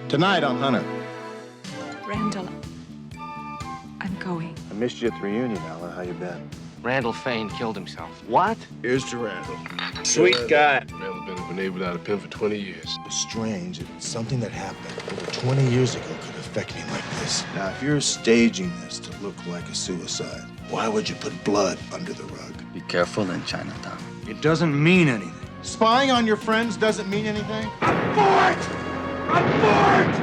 Tonight on Hunter. Randall, I'm going. I missed you at the reunion, Alan. How you been? Randall Fain killed himself. What? Here's to Randall. Sweet guy. Randall's been without a pen for 20 years. It's strange that something that happened over 20 years ago could affect me like this. Now, if you're staging this to look like a suicide, why would you put blood under the rug? Be careful in Chinatown. It doesn't mean anything. Spying on your friends doesn't mean anything? Abort! Abort!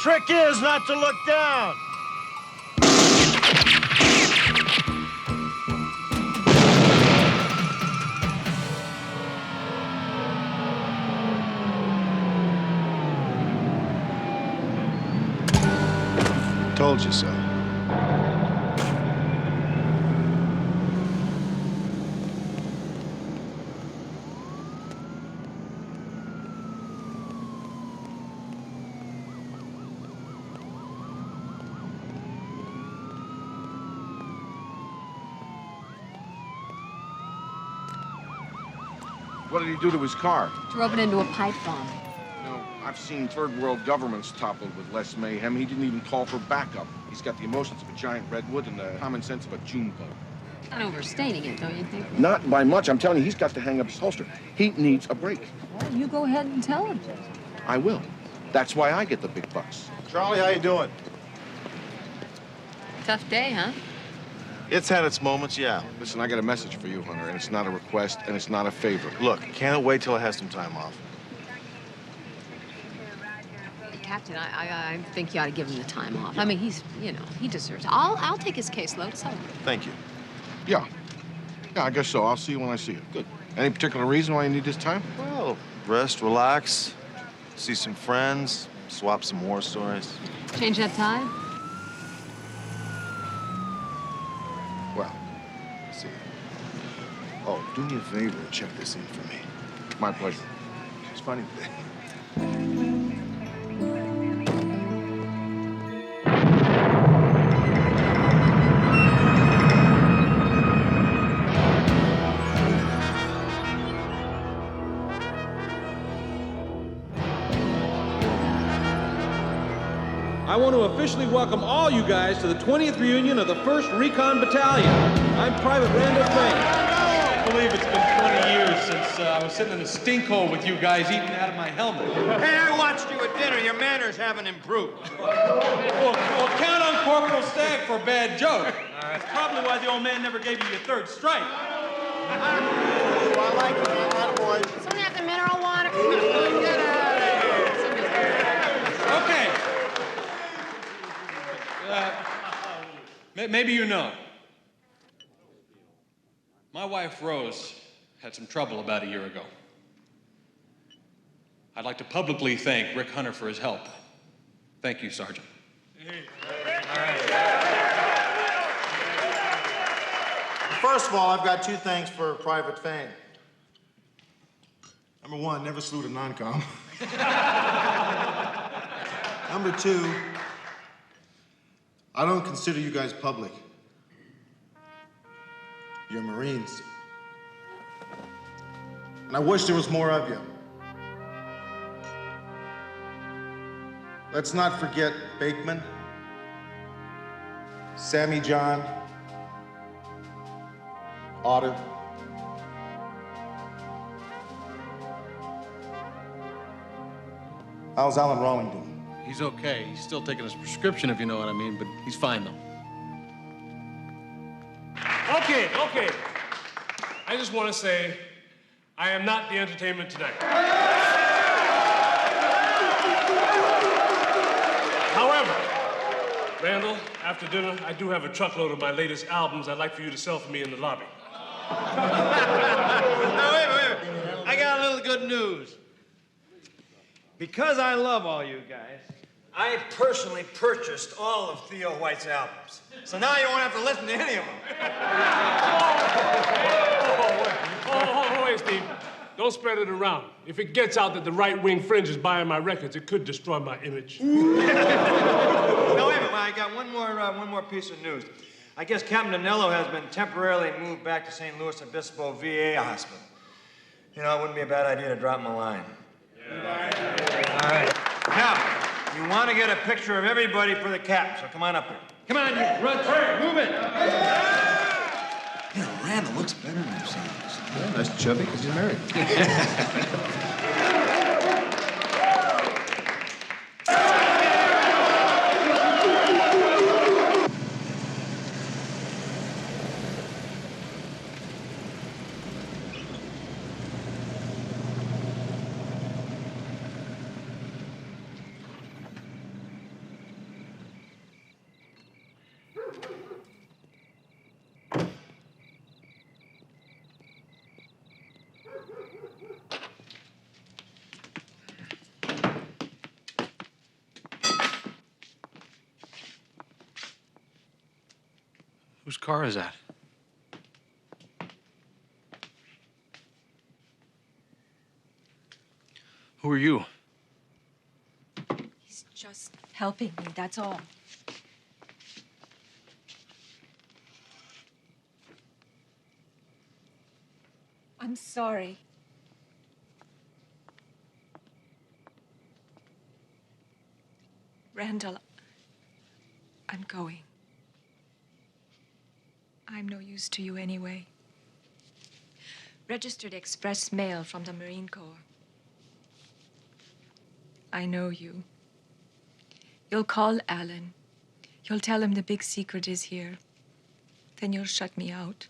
Trick is not to look down. Told you so. What did he do to his car? Drove it into a pipe bomb. You know, I've seen third world governments toppled with less mayhem. He didn't even call for backup. He's got the emotions of a giant redwood and the common sense of a June bug. Not overstating it, don't you think? Not by much. I'm telling you, he's got to hang up his holster. He needs a break. Well, you go ahead and tell him. I will. That's why I get the big bucks. Charlie, how you doing? Tough day, huh? It's had its moments, yeah. Listen, I got a message for you, Hunter, and it's not a request, and it's not a favor. Look, can't wait till I have some time off. Captain, I think you ought to give him the time off. I mean, he's, you know, he deserves it. I'll take his caseload, so. Thank you. Yeah. Yeah, I guess so. I'll see you when I see you. Good. Any particular reason why you need this time? Well, rest, relax, see some friends, swap some war stories. Change that tide? Well, see you. Oh, do me a favor and check this in for me. My pleasure. It's funny today. I want to officially welcome all you guys to the 20th reunion of the 1st Recon Battalion. I'm Private Randall Fain. I can't believe it's been 20 years since I was sitting in a stink hole with you guys eating out of my helmet. Hey, I watched you at dinner. Your manners haven't improved. Well, count on Corporal Stagg for a bad joke. That's probably why the old man never gave you your 3rd strike. I like it, man. Boy. Someone have the mineral water? Get out of here. Okay. Maybe you know. My wife, Rose, had some trouble about a year ago. I'd like to publicly thank Rick Hunter for his help. Thank you, Sergeant. First of all, I've got 2 things for Private Fain. Number 1, never salute a non-com. Number 2, I don't consider you guys public. You're Marines. And I wish there was more of you. Let's not forget Bakeman, Sammy John, Otter. How's Alan Rawling doing? He's okay. He's still taking his prescription, if you know what I mean, but he's fine, though. Okay. I just want to say, I am not the entertainment tonight. However, Randall, after dinner, I do have a truckload of my latest albums I'd like for you to sell for me in the lobby. Now, wait. I got a little good news. Because I love all you guys, I personally purchased all of Theo White's albums. So now you won't have to listen to any of them. Wait, Steve. Don't spread it around. If it gets out that the right-wing fringe is buying my records, it could destroy my image. No, wait a minute. I got one more piece of news. I guess Captain Anello has been temporarily moved back to St. Louis Obispo VA Hospital. You know, it wouldn't be a bad idea to drop him a line. Yeah. All right. Now, you want to get a picture of everybody for the cap, so come on up here. Come on, you grunts. Move it. You know, Randall looks better than him sometimes. Yeah, that's chubby because he's married. Whose car is that? Who are you? He's just helping me, that's all. I'm sorry. Randall, I'm going. I'm no use to you anyway. Registered express mail from the Marine Corps. I know you. You'll call Alan. You'll tell him the big secret is here. Then you'll shut me out.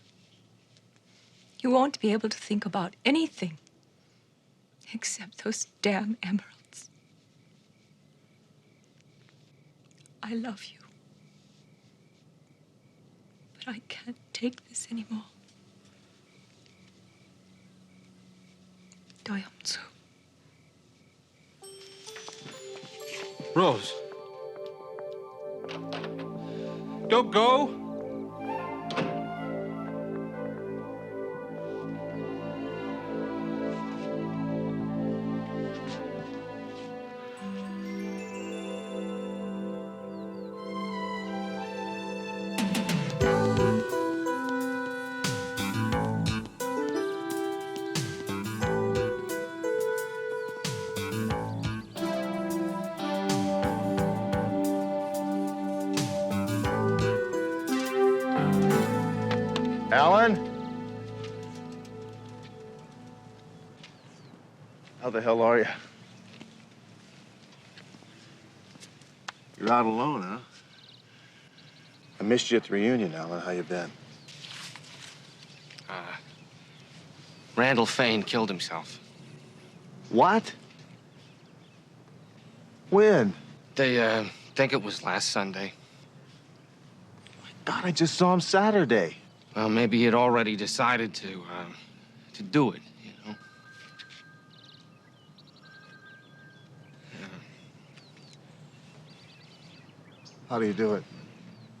You won't be able to think about anything except those damn emeralds. I love you. But I can't take this anymore. 도염수. Rose. Don't go. Alan? How the hell are you? You're out alone, huh? I missed you at the reunion, Alan. How you been? Randall Fain killed himself. What? When? They, think it was last Sunday. God, I just saw him Saturday. Well, maybe he had already decided to do it, you know? How do you do it?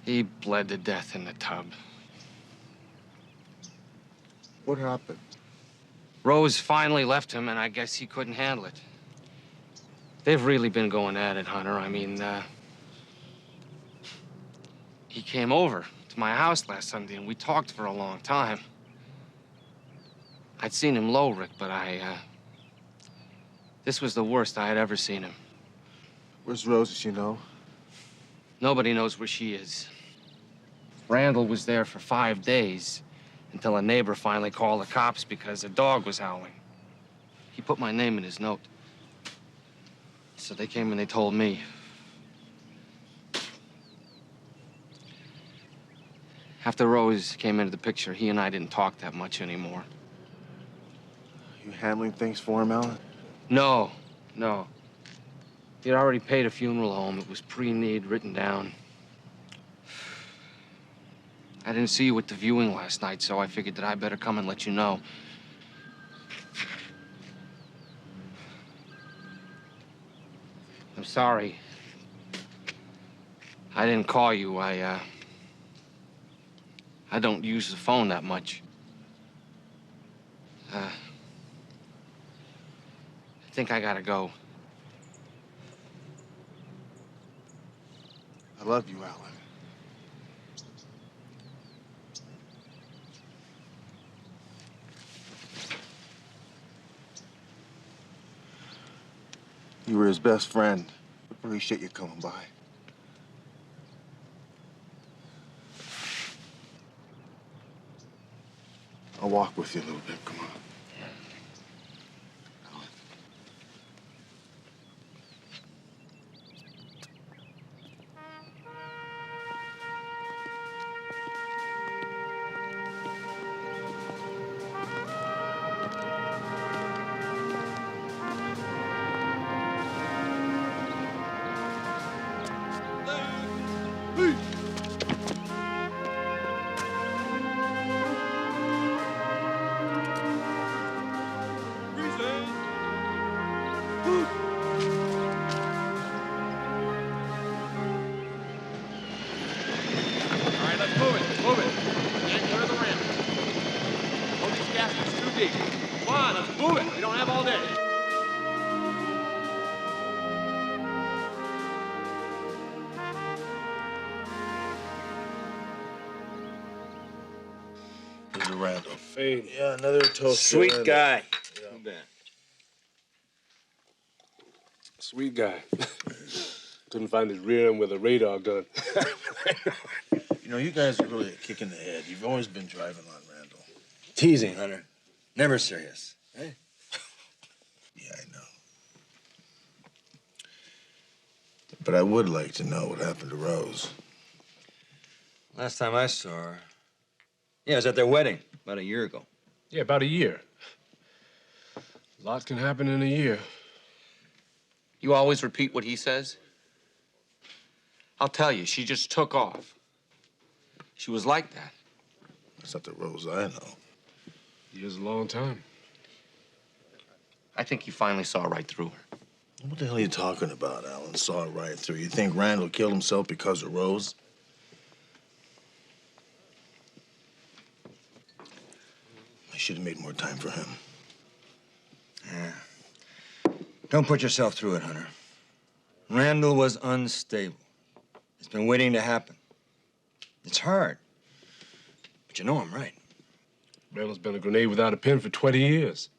He bled to death in the tub. What happened? Rose finally left him, and I guess he couldn't handle it. They've really been going at it, Hunter. I mean, he came over to my house last Sunday, and we talked for a long time. I'd seen him low, Rick, but this was the worst I had ever seen him. Where's Rose, does she know? Nobody knows where she is. Randall was there for 5 days until a neighbor finally called the cops because a dog was howling. He put my name in his note. So they came and they told me. After Rose came into the picture, he and I didn't talk that much anymore. You handling things for him, Alan? No. He'd already paid a funeral home. It was pre-need, written down. I didn't see you at the viewing last night, so I figured that I better come and let you know. I'm sorry. I didn't call you. I don't use the phone that much. I think I gotta go. I love you, Alan. You were his best friend. Appreciate you coming by. I'll walk with you a little bit. Come on. Randall. Fain. Yeah, another toast. Sweet guy. Yeah. Sweet guy. Couldn't find his rear end with a radar gun. You know, you guys are really a kick in the head. You've always been driving on Randall. Teasing, Hunter. Never serious. Hey? Yeah, I know. But I would like to know what happened to Rose. Last time I saw her, yeah, it was at their wedding about a year ago. Yeah, about a year. A lot can happen in a year. You always repeat what he says? I'll tell you, she just took off. She was like that. That's not the Rose I know. Years a long time. I think he finally saw right through her. What the hell are you talking about, Alan? Saw it right through. You think Randall killed himself because of Rose? I should have made more time for him. Yeah. Don't put yourself through it, Hunter. Randall was unstable. It's been waiting to happen. It's hard. But you know I'm right. Randall's been a grenade without a pin for 20 years.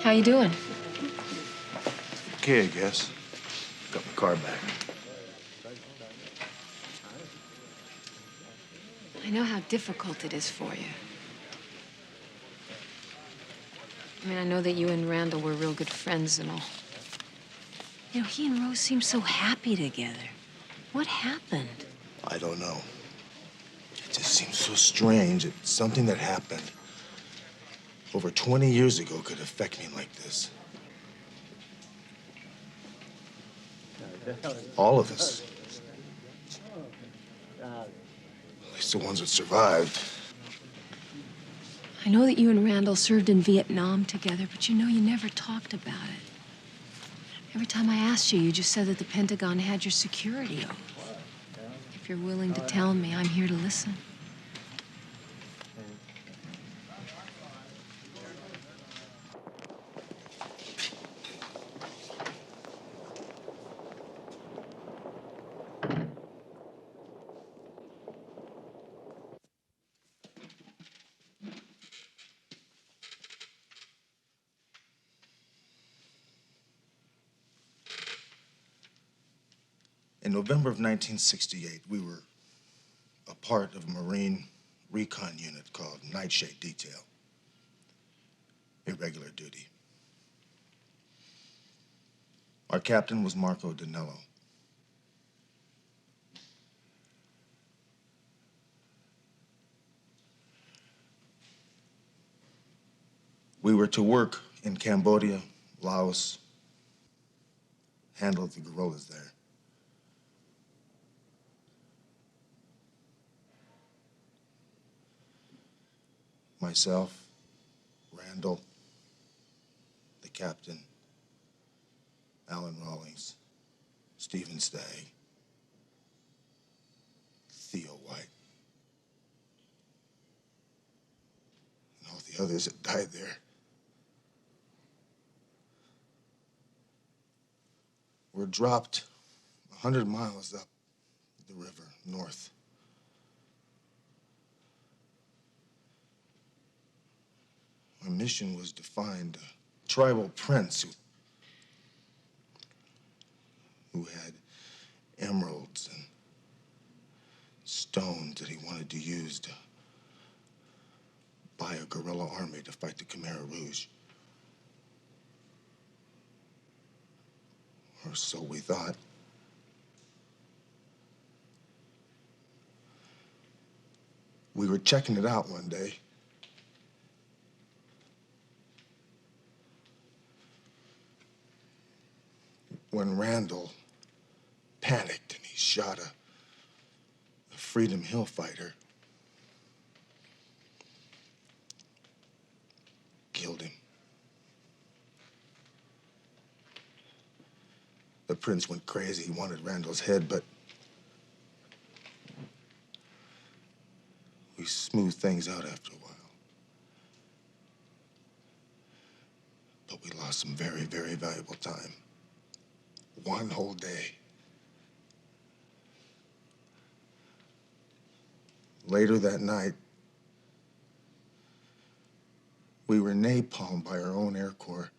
How you doing? okay, I guess. Got my car back. I know how difficult it is for you. I mean, I know that you and Randall were real good friends and all. You know, he and Rose seemed so happy together. What happened? I don't know. It just seems so strange that something that happened over 20 years ago could affect me like this. All of us. At least the ones that survived. I know that you and Randall served in Vietnam together, but you know you never talked about it. Every time I asked you, you just said that the Pentagon had your security oath. If you're willing to tell me, I'm here to listen. In November of 1968, we were a part of a Marine recon unit called Nightshade Detail. Irregular duty. Our captain was Marco Danello. We were to work in Cambodia, Laos, handle the guerrillas there. Myself, Randall, the captain, Alan Rawlings, Stephen Stagg, Theo White, and all the others that died there. We're dropped 100 miles up the river, north. Our mission was to find a tribal prince who had emeralds and stones that he wanted to use to buy a guerrilla army to fight the Khmer Rouge. Or so we thought. We were checking it out one day. When Randall panicked and he shot a Freedom Hill fighter. Killed him. The prince went crazy. He wanted Randall's head, but we smoothed things out after a while. But we lost some very, very valuable time. One whole day. Later that night, we were napalmed by our own Air Corps.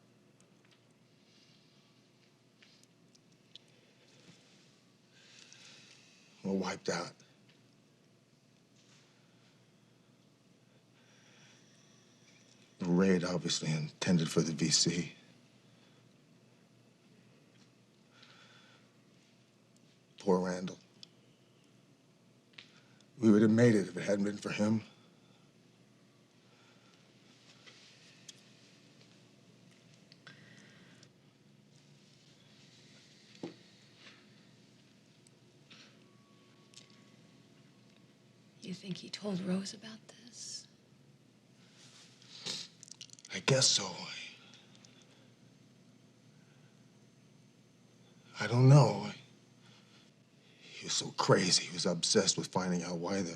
We're wiped out. The raid obviously intended for the VC. Poor Randall. We would have made it if it hadn't been for him. You think he told Rose about this? I guess so. I don't know. He was so crazy. He was obsessed with finding out why the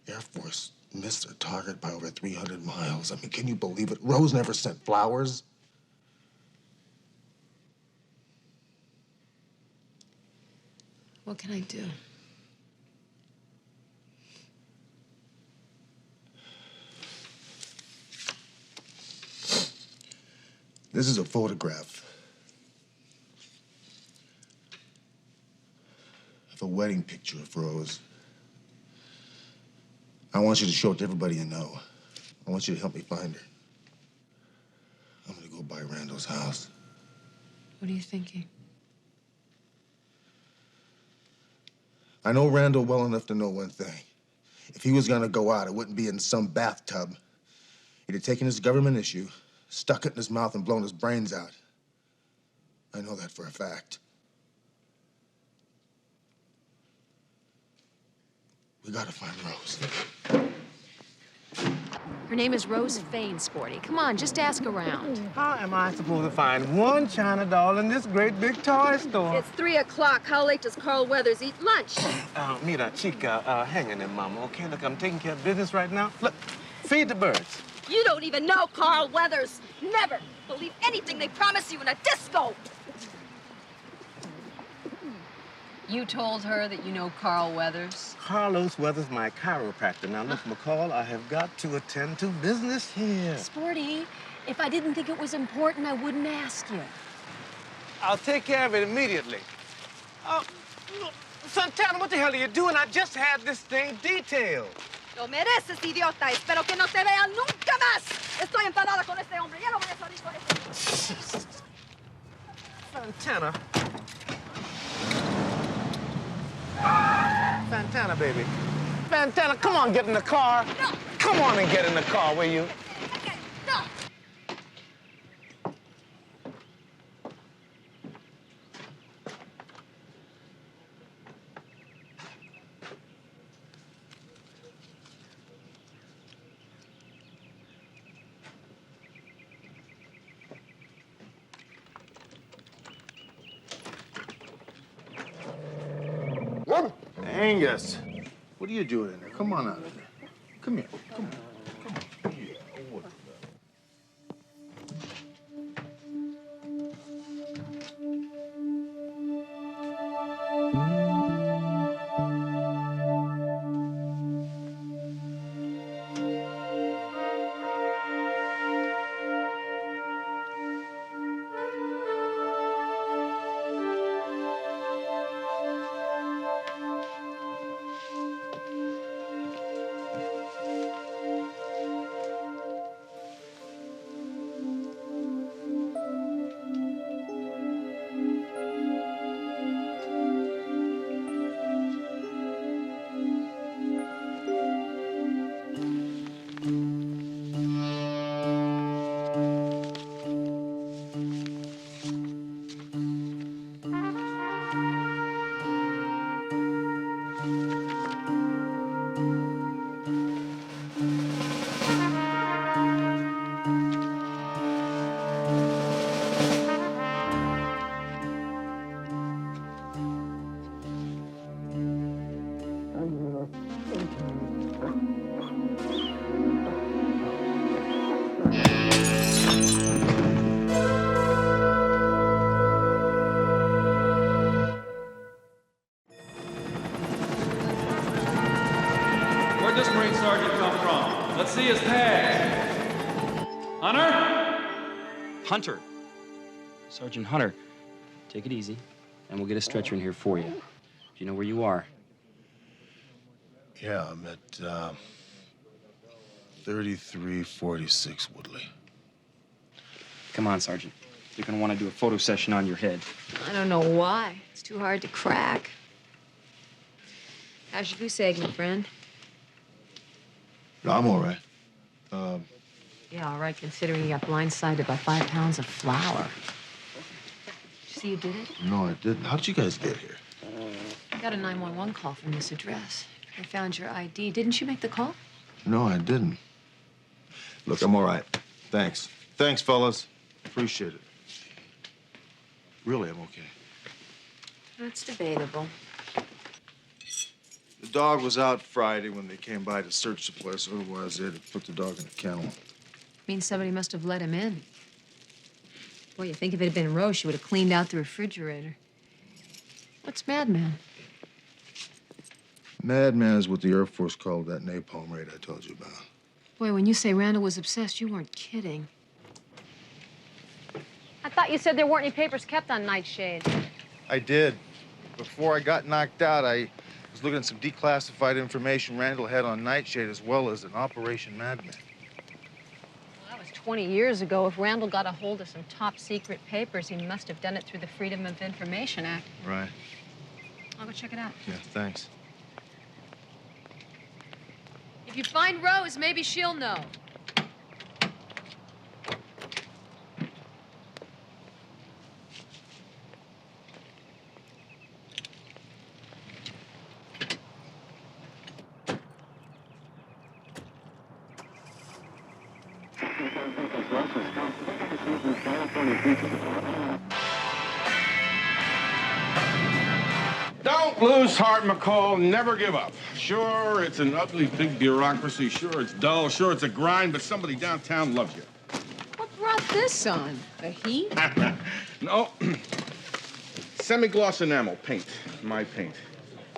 Air Force missed their target by over 300 miles. I mean, can you believe it? Rose never sent flowers. What can I do? This is a photograph beautiful wedding picture of Rose. I want you to show it to everybody you know. I want you to help me find her. I'm gonna go by Randall's house. What are you thinking? I know Randall well enough to know one thing. If he was gonna go out, it wouldn't be in some bathtub. He'd have taken his government issue, stuck it in his mouth, and blown his brains out. I know that for a fact. We gotta find Rose. Her name is Rose Fain, Sporty. Come on, just ask around. How am I supposed to find one China doll in this great big toy store? It's 3 o'clock. How late does Carl Weathers eat lunch? Mira, chica, hang in there, mama, okay? Look, I'm taking care of business right now. Look, feed the birds. You don't even know Carl Weathers. Never believe anything they promise you in a disco. You told her that you know Carl Weathers? Carlos Weathers, my chiropractor. Now, look, McCall, I have got to attend to business here. Sporty, if I didn't think it was important, I wouldn't ask you. I'll take care of it immediately. Santana, what the hell are you doing? I just had this thing detailed. Lo mereces, idiota. Espero que no te vean nunca más. Estoy enfadada con este hombre. Ya no voy a salir con este. Santana. Santana, baby. Santana, come on, get in the car. No. Come on and get in the car, will you? Okay, no. Angus, what are you doing in there? Come on out of there. Come here. Come on. Come on. Here. Where'd this Marine Sergeant come from? Let's see his tags. Hunter? Hunter. Sergeant Hunter. Take it easy, and we'll get a stretcher in here for you. Do you know where you are? Yeah, I'm at 3346 Woodley. Come on, Sergeant. You're gonna want to do a photo session on your head. I don't know why. It's too hard to crack. How's your goose egg, my friend? No, I'm all right. Yeah, all right, considering you got blindsided by 5 pounds of flour. Did you see you did it? No, I didn't. How'd you guys get here? I got a 911 call from this address. I found your ID. Didn't you make the call? No, I didn't. Look, I'm all right. Thanks. Thanks, fellas. Appreciate it. Really, I'm okay. That's debatable. The dog was out Friday when they came by to search the place. Otherwise, they'd have put the dog in the kennel. Means somebody must have let him in. Boy, you think if it had been Rose, she would have cleaned out the refrigerator. What's Madman? Madman is what the Air Force called that napalm raid I told you about. Boy, when you say Randall was obsessed, you weren't kidding. I thought you said there weren't any papers kept on Nightshade. I did. Before I got knocked out, I was looking at some declassified information Randall had on Nightshade as well as an Operation Madman. Well, that was 20 years ago. If Randall got a hold of some top secret papers, he must have done it through the Freedom of Information Act. Right. I'll go check it out. Yeah, thanks. If you find Rose, maybe she'll know. Don't lose heart, McCall. Never give up. Sure, it's an ugly big bureaucracy. Sure, it's dull. Sure, it's a grind, but somebody downtown loves you. What brought this on? The heat? No. Semi-gloss enamel paint. My paint.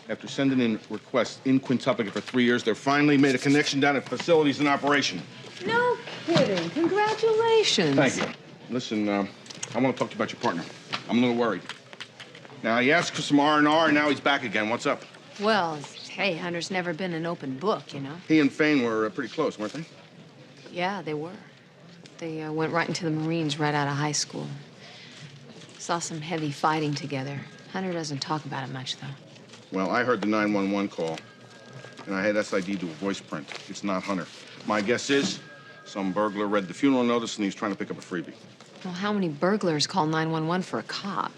After sending in requests in Quintuplica for 3 years, they're finally made a connection down at facilities in operation. No kidding. Congratulations. Thank you. Listen, I want to talk to you about your partner. I'm a little worried. Now, he asked for some R&R, and now he's back again. What's up? Well, hey, Hunter's never been an open book, you know? He and Fain were pretty close, weren't they? Yeah, they were. They went right into the Marines right out of high school. Saw some heavy fighting together. Hunter doesn't talk about it much, though. Well, I heard the 911 call, and I had SID do a voice print. It's not Hunter. My guess is some burglar read the funeral notice, and he's trying to pick up a freebie. Well, how many burglars call 911 for a cop?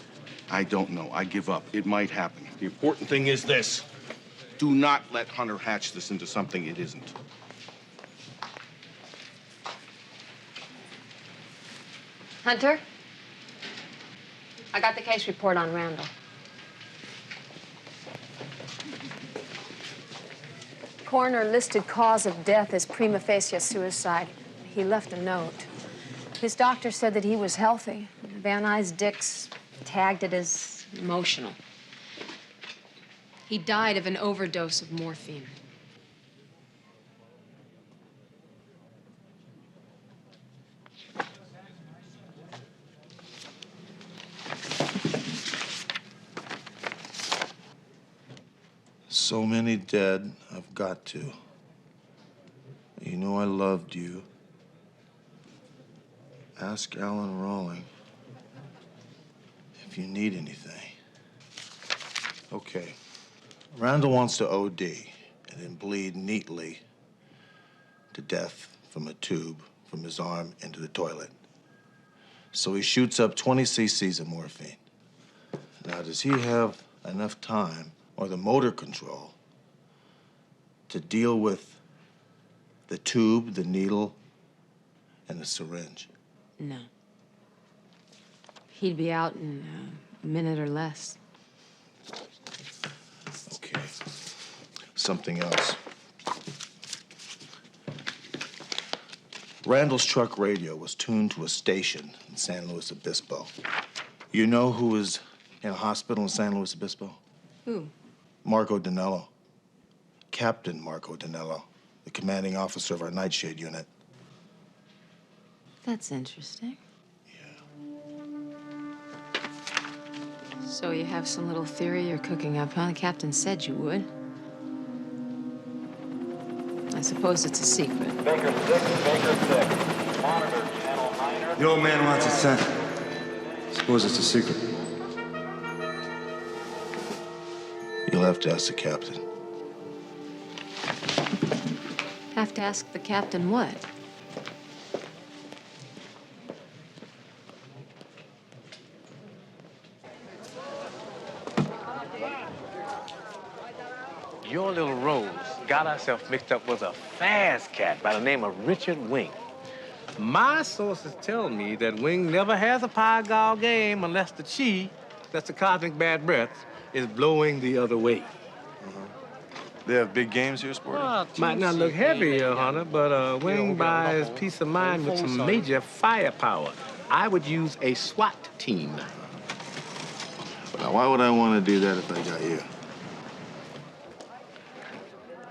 I don't know. I give up. It might happen. The important thing is this. Do not let Hunter hatch this into something it isn't. Hunter? I got the case report on Randall. Coroner listed cause of death as prima facie suicide. He left a note. His doctor said that he was healthy. Van Nuys Dix tagged it as emotional. He died of an overdose of morphine. So many dead, I've got to. You know I loved you. Ask Alan Rawling if you need anything. Okay. Randall wants to OD and then bleed neatly to death from a tube from his arm into the toilet. So he shoots up 20 cc's of morphine. Now, does he have enough time or the motor control to deal with the tube, the needle, and the syringe? No. He'd be out in a minute or less. Okay. Something else. Randall's truck radio was tuned to a station in San Luis Obispo. You know who was in a hospital in San Luis Obispo? Who? Marco Danello. Captain Marco Danello, the commanding officer of our Nightshade unit. That's interesting. So you have some little theory you're cooking up, huh? The captain said you would. I suppose it's a secret. Baker 6, Baker 6. Monitor channel 9. The old man wants it sent. Suppose it's a secret. You'll have to ask the captain. Have to ask the captain what? Your little Rose got herself mixed up with a fast cat by the name of Richard Wing. My sources tell me that Wing never has a pie-gall game unless the chi, that's the cosmic bad breath, is blowing the other way. They have big games here, Sporty? Well, might not look heavy, Hunter, but Wing buys peace of mind with some major firepower. I would use a SWAT team. Now, why would I want to do that if I got you?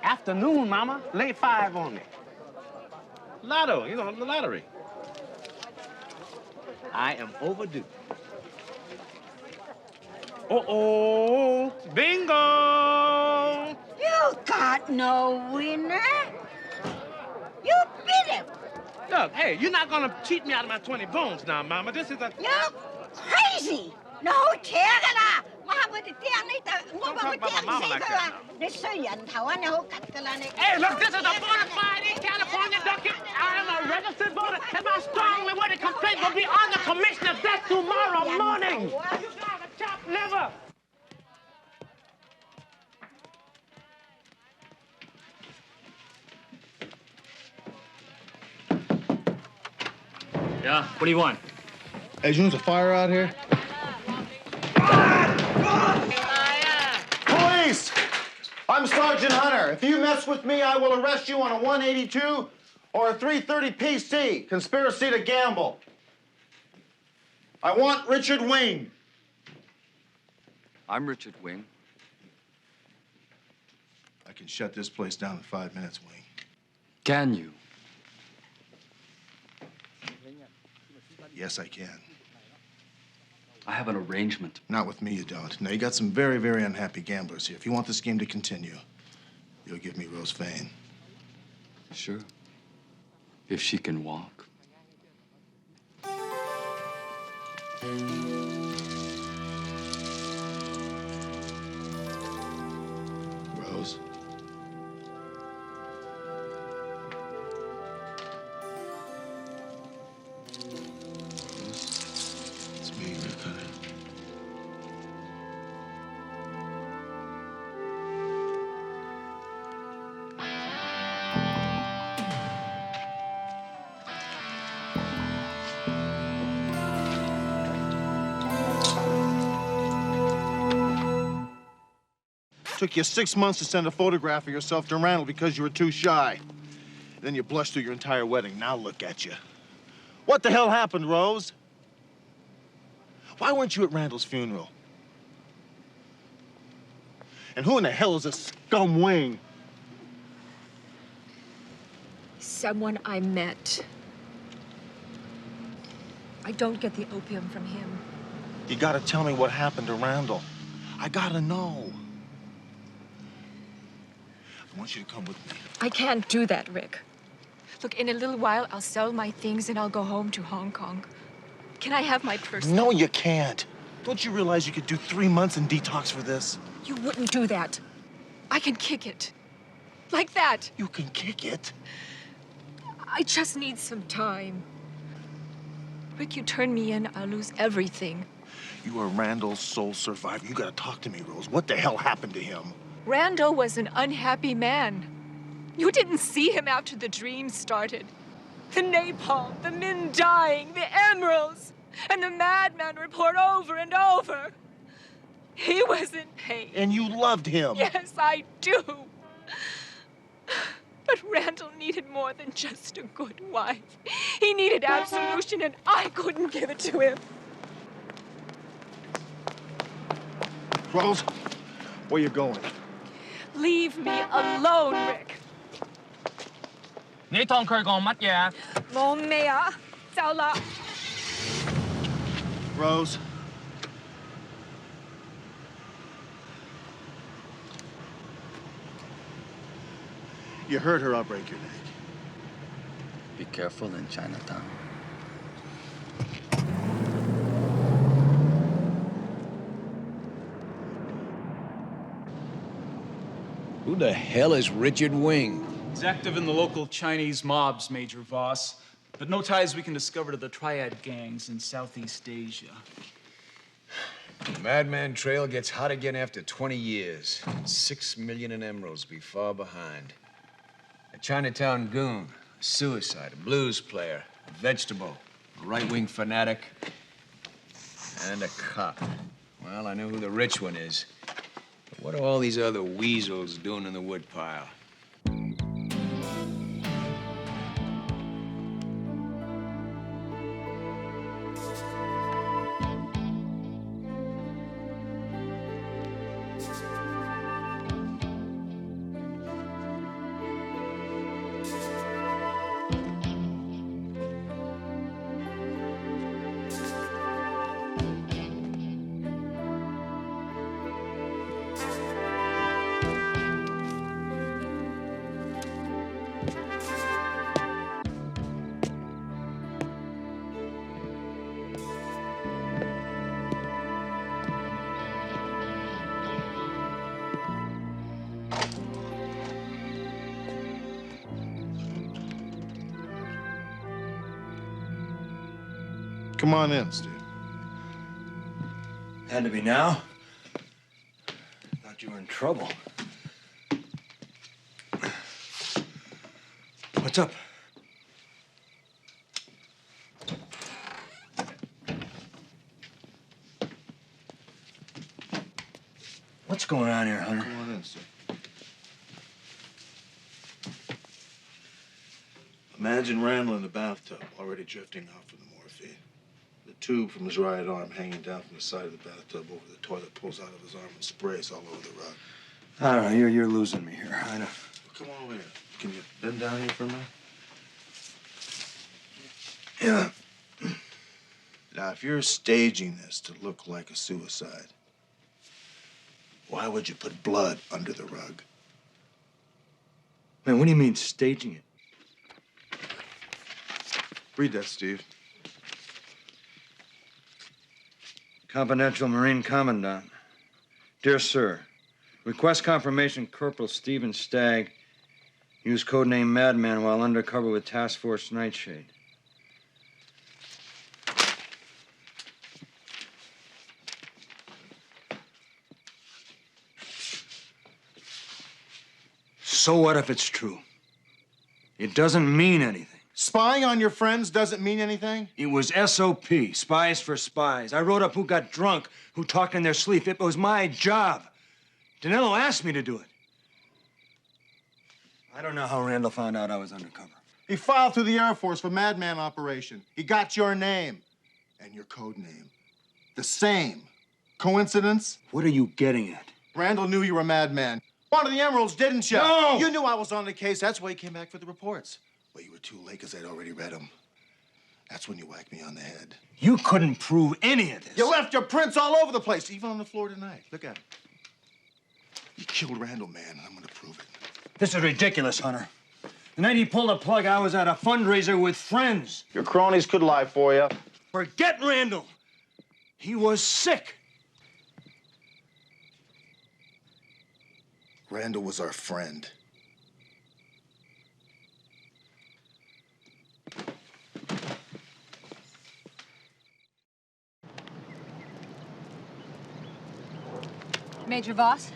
Afternoon, Mama. Lay 5 on me. Lotto, you know, the lottery. I am overdue. Uh-oh. Bingo! You got no winner. You beat him. Look, hey, you're not gonna cheat me out of my 20 bones now, Mama. This is a... You're crazy. No, 扯㗎啦，我係會釘你就，我會釘死佢啊！你衰人頭啊，你好吉㗎啦你。Hey, look, this is a bona fide in California docket. I am a registered voter, and my strongly worded complaint will be on the commissioner's desk tomorrow morning. You got a chopped liver. Yeah, what do you want? Hey, June, there's a fire out here? Police! I'm Sergeant Hunter. If you mess with me, I will arrest you on a 182 or a 330 PC, conspiracy to gamble. I want Richard Wing. I'm Richard Wing. I can shut this place down in 5 minutes, Wing. Can you? Yes, I can. I have an arrangement. Not with me, you don't. Now, you got some very, very unhappy gamblers here. If you want this game to continue, you'll give me Rose Fain. Sure. If she can walk. Rose? It's me, Rick Hunter. Took you 6 months to send a photograph of yourself to Randall because you were too shy. Then you blushed through your entire wedding. Now look at you. What the hell happened, Rose? Why weren't you at Randall's funeral? And who in the hell is this scum Wing? Someone I met. I don't get the opium from him. You gotta tell me what happened to Randall. I gotta know. I want you to come with me. I can't do that, Rick. Look, in a little while, I'll sell my things and I'll go home to Hong Kong. Can I have my purse? No, you can't. Don't you realize you could do 3 months in detox for this? You wouldn't do that. I can kick it. Like that. You can kick it? I just need some time. Rick, you turn me in, I'll lose everything. You are Randall's sole survivor. You gotta talk to me, Rose. What the hell happened to him? Randall was an unhappy man. You didn't see him after the dream started. The napalm, the men dying, the emeralds, and the madman report over and over. He was in pain. And you loved him. Yes, I do. But Randall needed more than just a good wife. He needed absolution, and I couldn't give it to him. Rose, where you going? Leave me alone, Rick. 你當佢講乜嘢？冇咩啊，走啦。Rose. You hurt her, I'll break your neck. Be careful in Chinatown. Who the hell is Richard Wing? He's active in the local Chinese mobs, Major Voss, but no ties we can discover to the triad gangs in Southeast Asia. The Madman Trail gets hot again after 20 years. 6 million in emeralds be far behind. A Chinatown goon, a suicide, a blues player, a vegetable, a right-wing fanatic, and a cop. Well, I know who the rich one is. But what are all these other weasels doing in the woodpile? Come on in, Steve. Had to be now. Thought you were in trouble. What's up? What's going on here, Hunter? Come on in, sir. Imagine Randall in the bathtub, already drifting off from the morphine. The tube from his right arm hanging down from the side of the bathtub over the toilet pulls out of his arm and sprays all over the rug. I don't know. You're losing me here. I know. Come on over here. Can you bend down here for a minute? Yeah. Now, if you're staging this to look like a suicide, why would you put blood under the rug? Man, what do you mean staging it? Read that, Steve. Confidential Marine Commandant. Dear Sir, request confirmation Corporal Stephen Stagg used codename Madman while undercover with Task Force Nightshade. So what if it's true? It doesn't mean anything. Spying on your friends doesn't mean anything? It was SOP, spies for spies. I wrote up who got drunk, who talked in their sleep. It was my job. Danilo asked me to do it. I don't know how Randall found out I was undercover. He filed through the Air Force for Madman operation. He got your name and your code name. The same. Coincidence? What are you getting at? Randall knew you were a madman. Wanted the emeralds, didn't you? No! You knew I was on the case. That's why he came back for the reports. But you were too late because I'd already read them. That's when you whacked me on the head. You couldn't prove any of this. You left your prints all over the place, even on the floor tonight. Look at it. You killed Randall, man, and I'm gonna prove it. This is ridiculous, Hunter. The night he pulled the plug, I was at a fundraiser with friends. Your cronies could lie for you. Forget Randall. He was sick. Randall was our friend. Major Voss,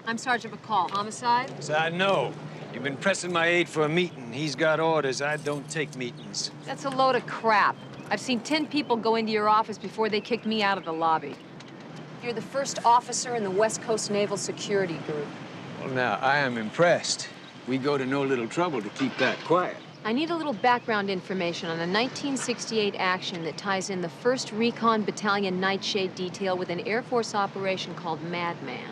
I'm Sergeant McCall. Homicide? So I know. You've been pressing my aide for a meeting. He's got orders. I don't take meetings. That's a load of crap. I've seen 10 people go into your office before they kicked me out of the lobby. You're the first officer in the West Coast Naval Security Group. Well, now, I am impressed. We go to no little trouble to keep that quiet. I need a little background information on a 1968 action that ties in the 1st Recon Battalion Nightshade detail with an Air Force operation called Madman.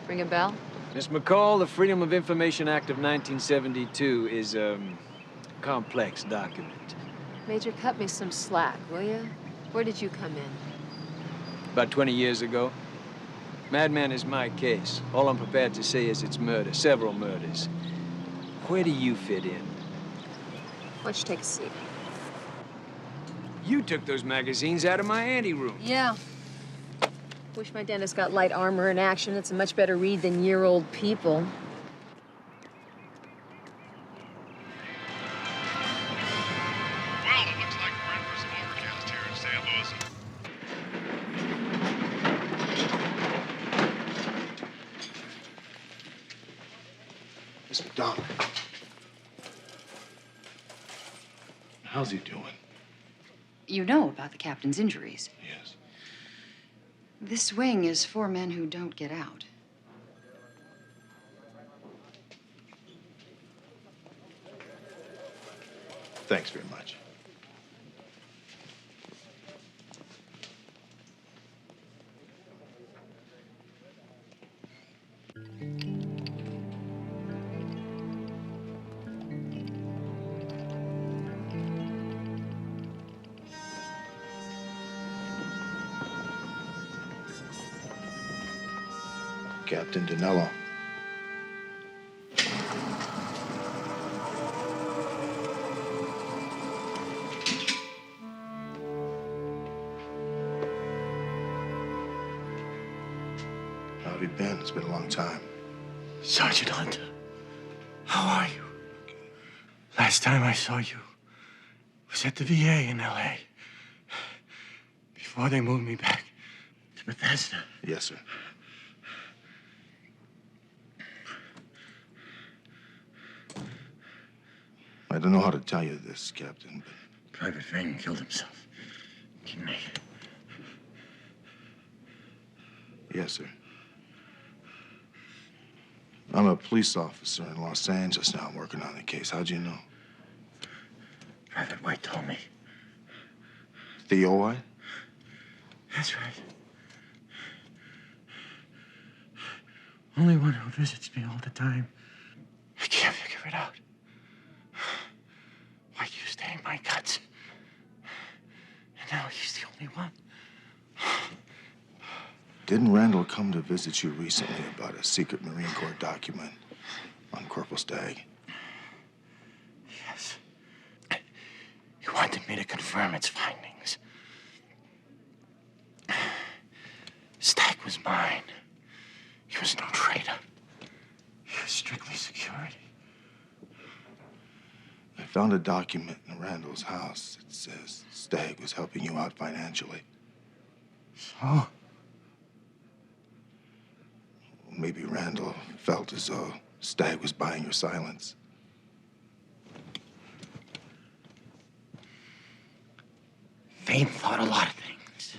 Ring a bell? Miss McCall, the Freedom of Information Act of 1972 is a complex document. Major, cut me some slack, will you? Where did you come in? About 20 years ago. Madman is my case. All I'm prepared to say is it's murder, several murders. Where do you fit in? Why don't you take a seat? You took those magazines out of my anteroom. Yeah. Wish my dentist got light armor in action. It's a much better read than year-old people. Well, it looks like we're in for some overcast here in St. Louis. Miss McDonald. How's he doing? You know about the captain's injuries. Yes. This wing is for men who don't get out. Thanks very much. Captain Danilo. How have you been? It's been a long time. Sergeant Hunter, how are you? Last time I saw you was at the VA in L.A. before they moved me back to Bethesda. Yes, sir. I don't know how to tell you this, Captain, but... Private Fain killed himself. Kidding me? Yes, sir. I'm a police officer in Los Angeles now. I'm working on the case. How'd you know? Private White told me. Theo White? That's right. Only one who visits me all the time. I can't figure it out. White used to hate my guts. And now he's the only one. Didn't Randall come to visit you recently about a secret Marine Corps document on Corporal Stagg? Yes. He wanted me to confirm its findings. Stagg was mine. He was no traitor. He was strictly security. I found a document in Randall's house that says Stagg was helping you out financially. So? Maybe Randall felt as though Stagg was buying your silence. Fain thought a lot of things.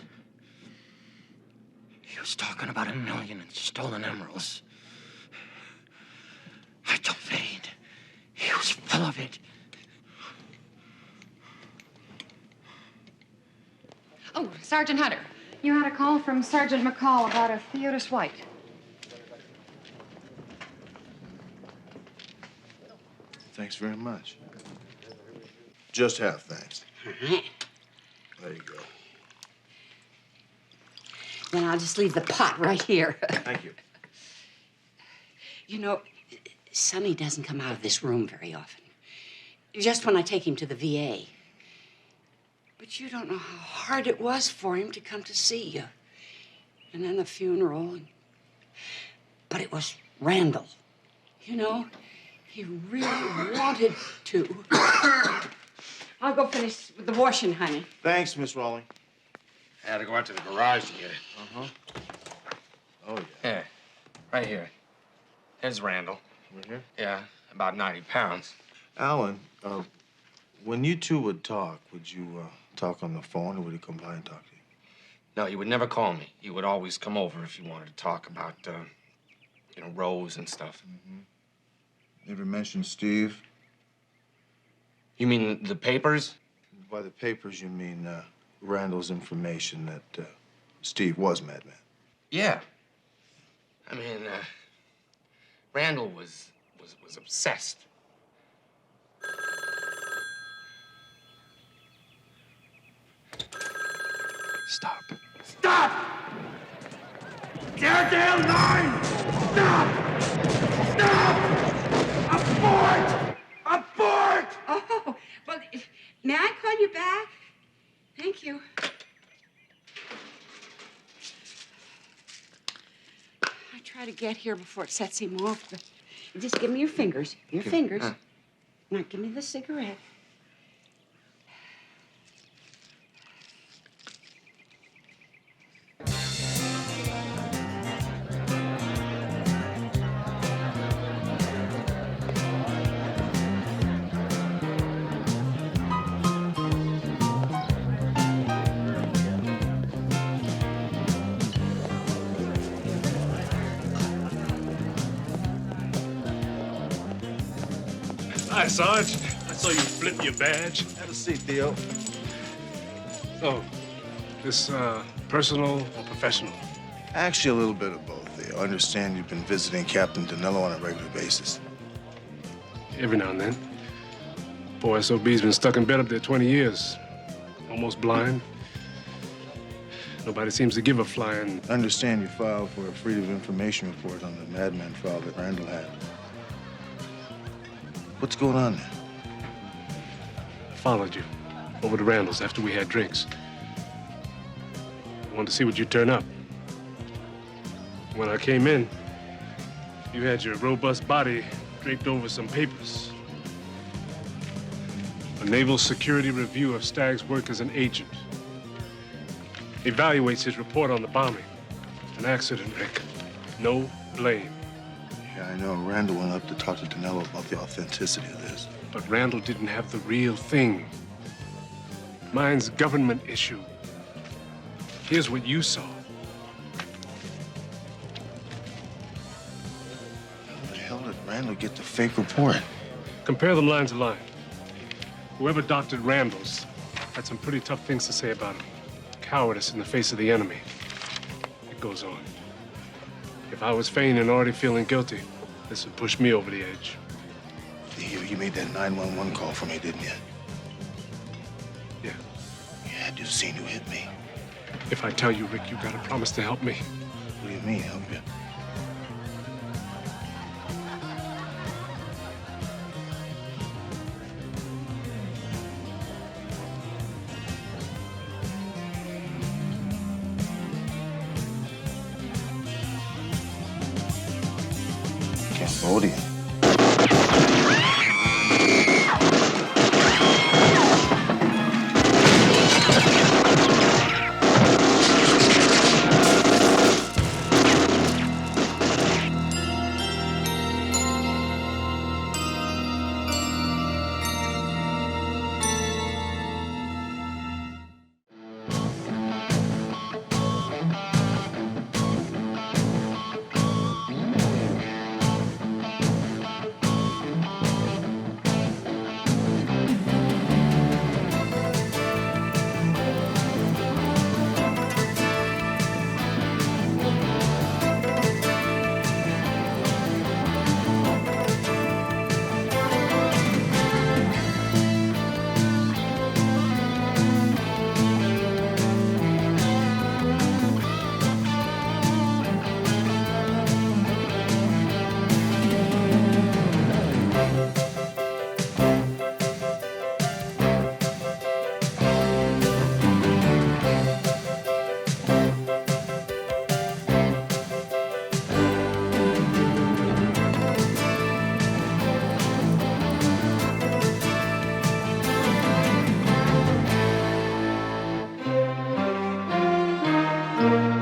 He was talking about $1 million in stolen emeralds. I told Fain he was full of it. Oh, Sergeant Hunter, you had a call from Sergeant McCall about a Theodis White. Thanks very much. Just half thanks. There you go. Then I'll just leave the pot right here. Thank you. You know, Sonny doesn't come out of this room very often. Just when I take him to the VA. But you don't know how hard it was for him to come to see you. And then the funeral. But it was Randall. You know, he really wanted to. I'll go finish with the washing, honey. Thanks, Miss Rowling. I had to go out to the garage to get it. Uh-huh. Oh, yeah. Yeah, right here. There's Randall. Right here? Yeah, about 90 pounds. Alan, when you two would talk, would you talk on the phone or would he come by and talk to you? No, he would never call me. He would always come over if he wanted to talk about, you know, Rose and stuff. Mm-hmm. Never mentioned Steve? You mean the papers? By the papers, you mean Randall's information that Steve was Madman? Yeah. I mean, Randall was obsessed. Stop. Stop! Daredale 9! Stop! Stop! Abort! Abort! Oh, well, may I call you back? Thank you. I try to get here before it sets him off, but just give me your fingers. Your fingers. Now, give me the cigarette. Hi, Sarge. I saw you flip your badge. Have a seat, Theo. So, this personal or professional? Actually, a little bit of both, Theo. I understand you've been visiting Captain Danilo on a regular basis. Every now and then. Poor SOB's been stuck in bed up there 20 years. Almost blind. Nobody seems to give a flying. I understand you filed for a Freedom of Information report on the Madman trial that Randall had. What's going on there? I followed you over to Randall's after we had drinks. I wanted to see what you'd turn up. When I came in, you had your robust body draped over some papers. A naval security review of Stagg's work as an agent. Evaluates his report on the bombing. An accident, Rick. No blame. Yeah, I know. Randall went up to talk to Danilo about the authenticity of this. But Randall didn't have the real thing. Mine's government issue. Here's what you saw. How the hell did Randall get the fake report? Compare them line to line. Whoever doctored Randall's had some pretty tough things to say about him. Cowardice in the face of the enemy. It goes on. If I was Fain and already feeling guilty, this would push me over the edge. You made that 911 call for me, didn't you? Yeah. You had to have seen who hit me. If I tell you, Rick, you gotta promise to help me. What do you mean, help you? Cambodia. Thank you.